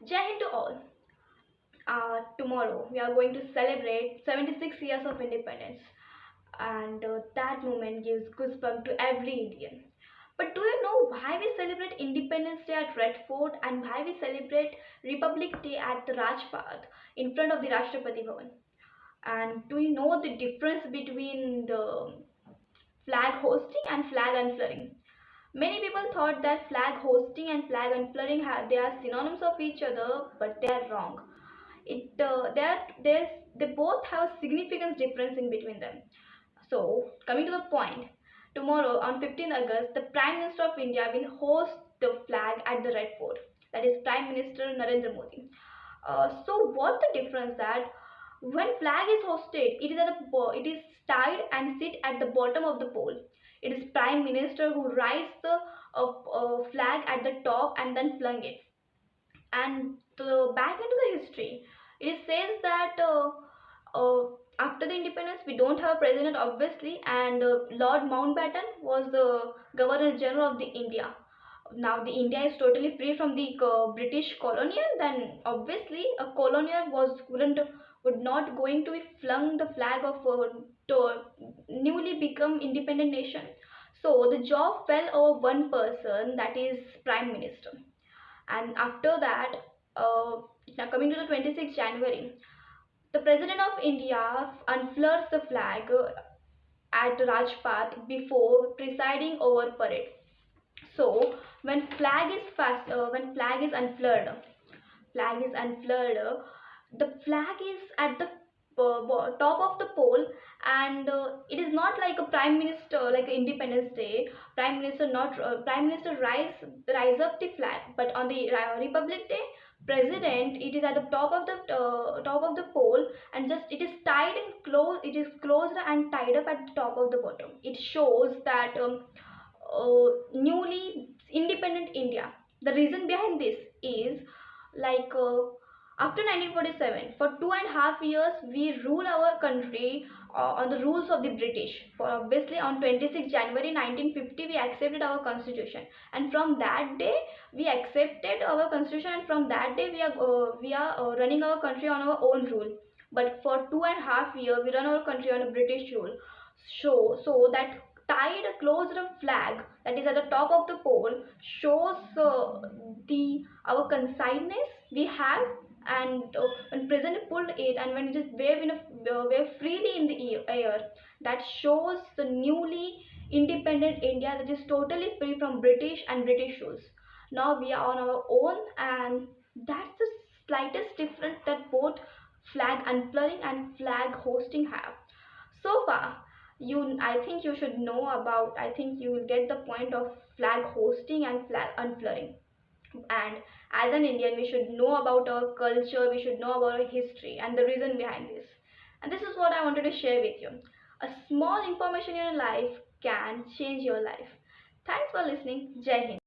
Jai Hind to all. Tomorrow we are going to celebrate 76 years of independence, and that moment gives goosebumps to every Indian. But do you know why we celebrate Independence Day at Red Fort and why we celebrate Republic Day at the Rajpath in front of the Rashtrapati Bhavan? And do you know the difference between the flag hosting and flag unfurling? Many people thought that flag hosting and flag unfurling they are synonyms of each other, but they are wrong. They both have a significant difference in between them. So coming to the point, tomorrow on 15th August, the Prime Minister of India will host the flag at the Red Fort. That is Prime Minister Narendra Modi. So what the difference that when flag is hosted, it is tied and sit at the bottom of the pole. It is Prime Minister who rises the flag at the top and then flung it. And back into the history, it says that uh, after the independence we don't have a president obviously, and Lord Mountbatten was the Governor General of the India. Now the India is totally free from the British colonial, then obviously a colonial would not going to be flung the flag of to newly become independent nation. So the job fell over one person, that is Prime Minister. And after that, now coming to the 26th January, the President of India unfurls the flag at Rajpath before presiding over parade. So when flag is unfurled, the flag is at the top of the pole, and it is not like a prime minister, like Independence Day. Prime minister rise up the flag, but on the Republic Day, president, it is at the top of the pole, and just it is tied and closed. It is closed and tied up at the top of the bottom. It shows that newly independent India. The reason behind this is like after 1947, for 2.5 years, we rule our country on the rules of the British. For obviously on 26 January 1950, we accepted our constitution, and from that day we accepted our constitution, and from that day we are running our country on our own rule. But for 2.5 years, we run our country on a British rule. So that tied closed flag that is at the top of the pole shows the our conciseness we have, and when president pulled it and when it is wave freely in the air, that shows the newly independent India that is totally free from British and British rules. Now we are on our own, and that's the slightest difference that both flag unfurling and flag hosting have. So far, I think you should know about, I think you will get the point of flag hosting and flag unfurling. And as an Indian, we should know about our culture, we should know about our history and the reason behind this. And this is what I wanted to share with you. A small information in your life can change your life. Thanks for listening. Jai Hind.